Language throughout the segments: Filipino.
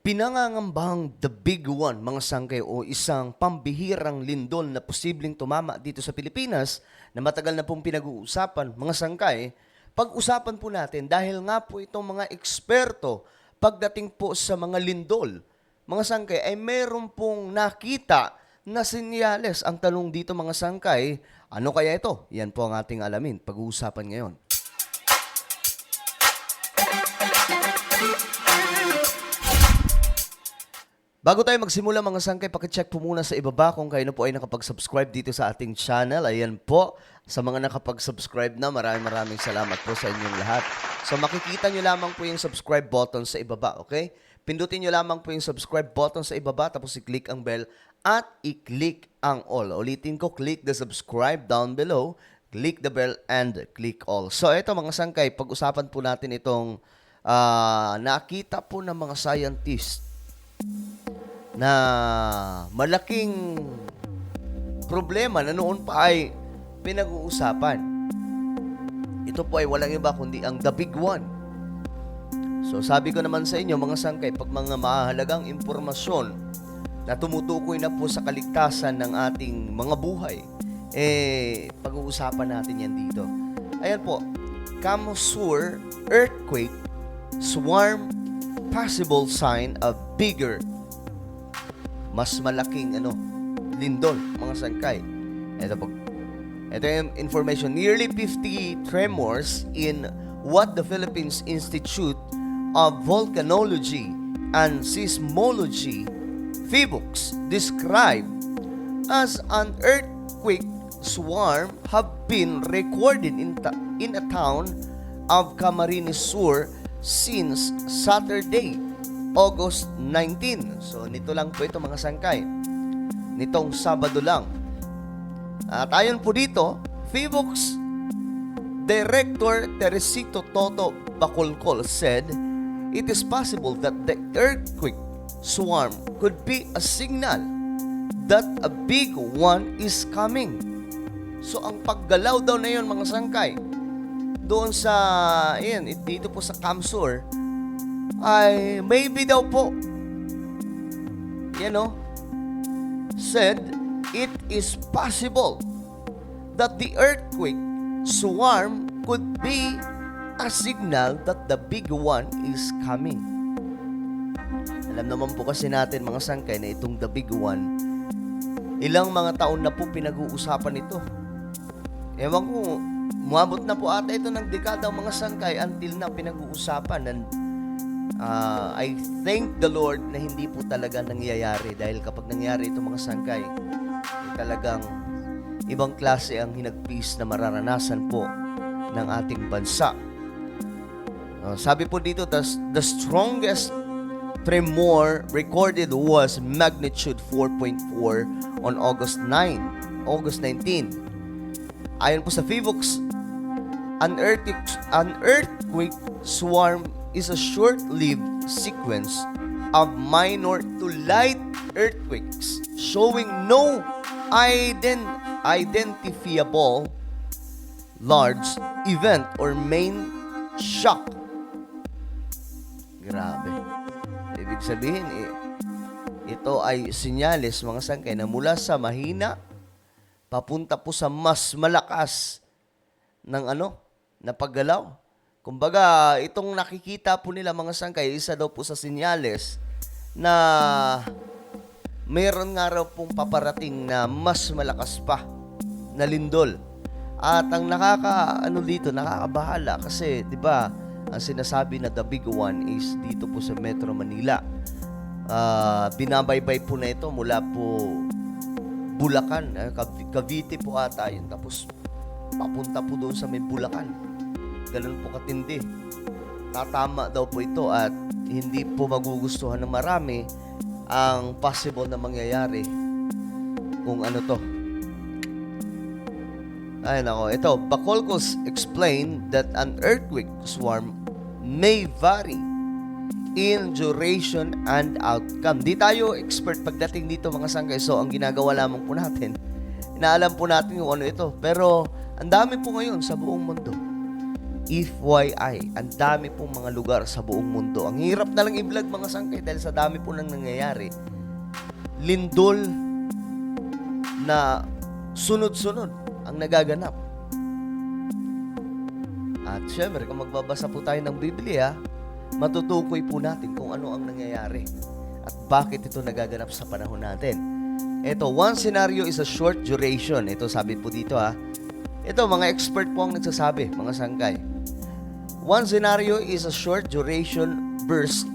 Pinangangambahang The Big One, mga sangkay, o isang pambihirang lindol na posibleng tumama dito sa Pilipinas na matagal na pong pinag-uusapan, mga sangkay, pag-usapan po natin dahil nga po itong mga eksperto pagdating po sa mga lindol, mga sangkay, ay meron pong nakita na senyales. Ang tanong dito, mga sangkay, ano kaya ito? Yan po ang ating alamin, pag-uusapan ngayon. Bago tayo magsimula, mga sangkay, pakicheck po muna sa ibaba kung kayo na po ay nakapag-subscribe dito sa ating channel. Ayan po, sa mga nakapag-subscribe na, maraming salamat po sa inyong lahat. So makikita nyo lamang po yung subscribe button sa ibaba, okay? Pindutin nyo lamang po yung subscribe button sa ibaba, tapos i-click ang bell at i-click ang all. Ulitin ko, click the subscribe down below, click the bell, and click all. So ito, mga sangkay, pag-usapan po natin itong nakita po ng mga scientists na malaking problema na noon pa ay pinag-uusapan. Ito po ay walang iba kundi ang The Big One. So sabi ko naman sa inyo, mga sangkay, pag mga mahalagang impormasyon na tumutukoy na po sa kaligtasan ng ating mga buhay, pag-uusapan natin yan dito. Ayan po, Kamsur earthquake, swarm, possible sign of bigger, mas malaking lindol, mga sangkay. Ito po. Ito yung information. Nearly 50 tremors in what the Philippines Institute of Volcanology and Seismology, PHIVOLCS, described as an earthquake swarm have been recorded in a town of Camarines Sur since Saturday, August 19. So, nito lang po ito, mga sangkay. Nitong Sabado lang. At ayon po dito, PHIVOLCS Director Teresito Toto Bacolcol said, it is possible that the earthquake swarm could be a signal that a big one is coming. So, ang paggalaw daw na yun, mga sangkay, doon sa, dito po sa Kamsur, ay maybe daw po, said it is possible that the earthquake swarm could be a signal that the big one is coming. Alam naman po kasi natin, mga sangkay, na itong the big one, ilang mga taon na po pinag-uusapan ito. Ewan ko, umabot na po ata ito ng dekada, mga sangkay, until na pinag-uusapan. And I thank the Lord na hindi po talaga nangyayari, dahil kapag nangyari ito, mga sangkay, talagang ibang klase ang hinagpis na mararanasan po ng ating bansa. Sabi po dito, the strongest tremor recorded was magnitude 4.4 on August 19. Ayon po sa PHIVOLCS, an earthquake swarm is a short-lived sequence of minor to light earthquakes showing no identifiable large event or main shock. Grabe. Ibig sabihin, ito ay senyales, mga sangkay, na mula sa mahina papunta po sa mas malakas ng na paggalaw. Kumbaga, itong nakikita po nila, mga sangkay, isa daw po sa senyales na mayroon nga raw pong paparating na mas malakas pa na lindol. At ang nakakabahala kasi, di ba, ang sinasabi na the big one is dito po sa Metro Manila. Binabaybay po na ito mula po Bulacan, Cavite po ata yun. Tapos papunta po doon sa may Bulacan. Ganun po katindi. Tatama daw po ito at hindi po magugustuhan ng marami ang possible na mangyayari kung ano to. Ay nako, ito, Bacolcos explained that an earthquake swarm may vary in duration and outcome. Di tayo expert pagdating dito, mga sangkay. So, ang ginagawa lamang po natin, inaalam po natin kung ano ito. Pero, ang dami po ngayon sa buong mundo FYI, ang dami pong mga lugar sa buong mundo. Ang hirap na lang i-vlog mga sangkay dahil sa dami po nang nangyayari. Lindol na sunod-sunod ang nagaganap. At syempre, kung magbabasa po tayo ng Biblia, matutukoy po natin kung ano ang nangyayari at bakit ito nagaganap sa panahon natin. Ito, one scenario is a short duration. Ito, sabi po dito Ito, mga expert po ang nagsasabi, mga sangkay. One scenario is a short duration burst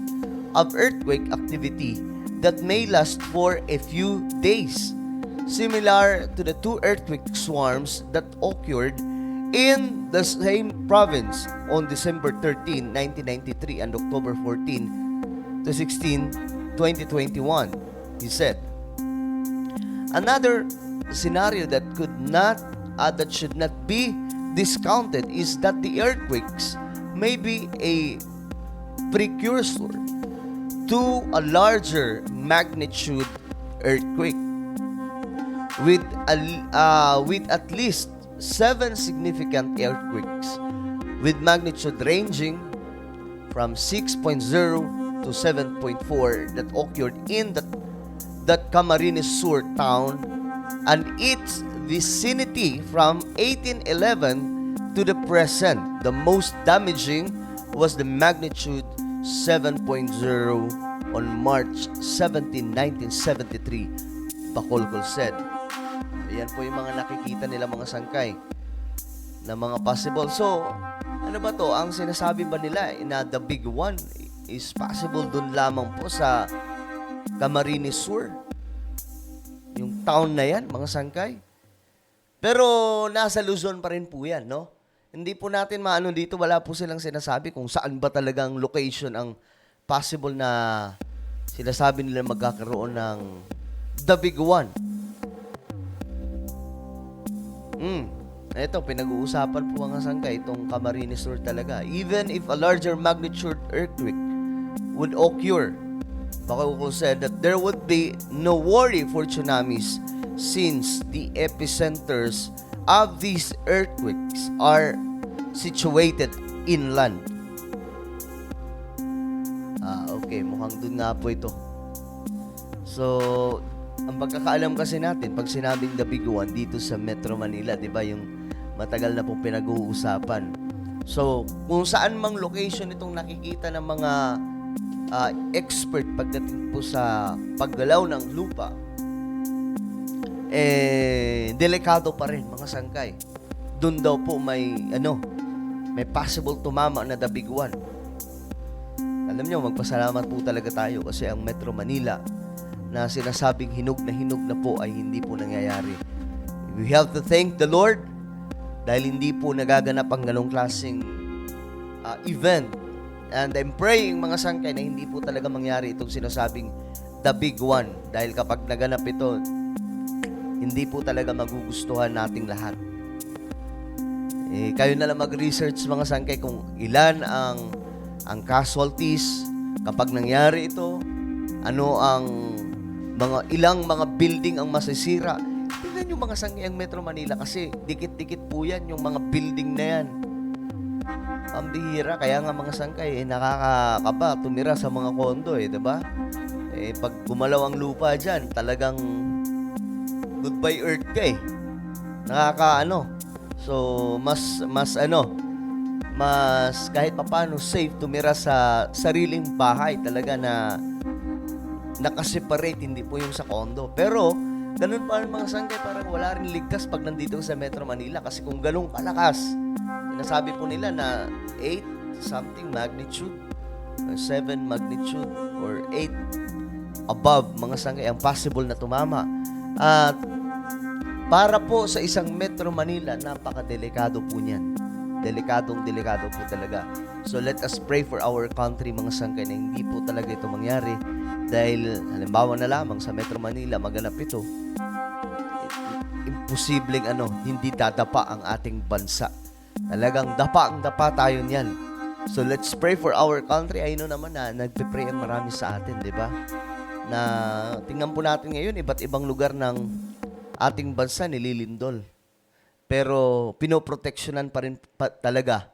of earthquake activity that may last for a few days, similar to the two earthquake swarms that occurred in the same province on December 13, 1993 and October 14 to 16, 2021, he said. Another scenario that should not be discounted is that the earthquakes may be a precursor to a larger magnitude earthquake with at least 7 significant earthquakes with magnitude ranging from 6.0 to 7.4 that occurred in that Camarines Sur town and its vicinity from 1811 to the present. The most damaging was the magnitude 7.0 on March 17, 1973, Bacolcol said. Ayan po yung mga nakikita nila mga sangkay na mga possible. So, ano ba to? Ang sinasabi ba nila na the big one is possible dun lamang po sa Camarines Sur? Yung town na yan, mga sangkay. Pero nasa Luzon pa rin po yan, no? Hindi po natin maano dito, wala po silang sinasabi kung saan ba talagang location ang possible na sinasabi nila magkakaroon ng the big one. Ito, pinag-uusapan po mga sangkay, itong Camarines Sur talaga. Even if a larger magnitude earthquake would occur, Bacolcol said that there would be no worry for tsunamis since the epicenters of these earthquakes are situated inland. Okay, mukhang dun nga po ito. So, ang pagkakaalam kasi natin, pag sinabing the big one dito sa Metro Manila, di ba, yung matagal na pong pinag-uusapan. So, kung saan mang location itong nakikita ng mga expert pagdating po sa paggalaw ng lupa, delikado pa rin mga sangkay. Doon daw po may possible tumama na the big one. Alam nyo, magpasalamat po talaga tayo kasi ang Metro Manila na sinasabing hinog na po ay hindi po nangyayari. We have to thank the Lord dahil hindi po nagaganap ang ganong klaseng event. And I'm praying mga sangkay na hindi po talaga mangyari itong sinasabing the big one. Dahil kapag naganap ito, hindi po talaga magugustuhan nating lahat. Kayo na lang mag-research mga sangkay kung ilan ang casualties kapag nangyari ito, ano ang ilang mga building ang masisira. Tingnan yung mga sangkay ang Metro Manila kasi dikit-dikit po yan yung mga building na yan. Ang bihira, kaya nga mga sangkay, nakakakaba, tumira sa mga kondo diba? Pag gumalaw ang lupa dyan, talagang goodbye earth ka So, mas kahit papano safe tumira sa sariling bahay talaga na nakaseparate, hindi po yung sa kondo. Pero, ganun pa rin mga sangkay, parang wala rin ligtas pag nandito sa Metro Manila kasi kung ganun kalakas, nasabi po nila na 8 something magnitude, 7 magnitude, or 8 above mga sangkay ang possible na tumama. At para po sa isang Metro Manila, napakadelikado po niyan. Delikado po talaga. So let us pray for our country mga sangkay na hindi po talaga ito mangyari. Dahil halimbawa na lamang sa Metro Manila maganap ito, imposibleng hindi dadapa ang ating bansa. Talagang dapa tayo niyan. So let's pray for our country. Ayun naman na nagpe-pray ang marami sa atin, di ba? Na tingnan po natin ngayon, iba't ibang lugar ng ating bansa nililindol. Pero pinoproteksyonan pa rin talaga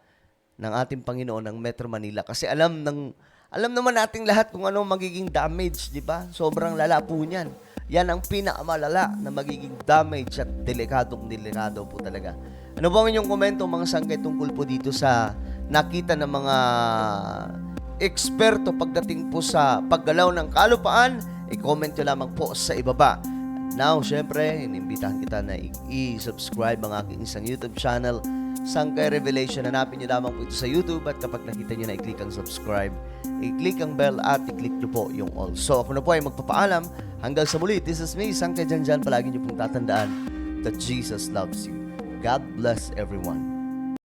ng ating Panginoon ng Metro Manila. Kasi alam naman nating lahat kung ano magiging damage, di ba? Sobrang lala po niyan. Yan ang pinakamalala na magiging damage at delikado po talaga. Ano ba ang inyong komento mga sangkay tungkol po dito sa nakita ng mga eksperto pagdating po sa paggalaw ng kalupaan? I-comment nyo lamang po sa ibaba. Now, syempre, inimbitahan kita na i-subscribe ang aking isang YouTube channel, Sangkay Revelation. Hanapin nyo lamang po ito sa YouTube at kapag nakita nyo na i-click ang subscribe, i-click ang bell at i-click nyo po yung all. So, ako na po ay magpapaalam. Hanggang sa muli, this is me, Sangkay Janjan. Palagi nyo pong tatandaan that Jesus loves you. God bless everyone.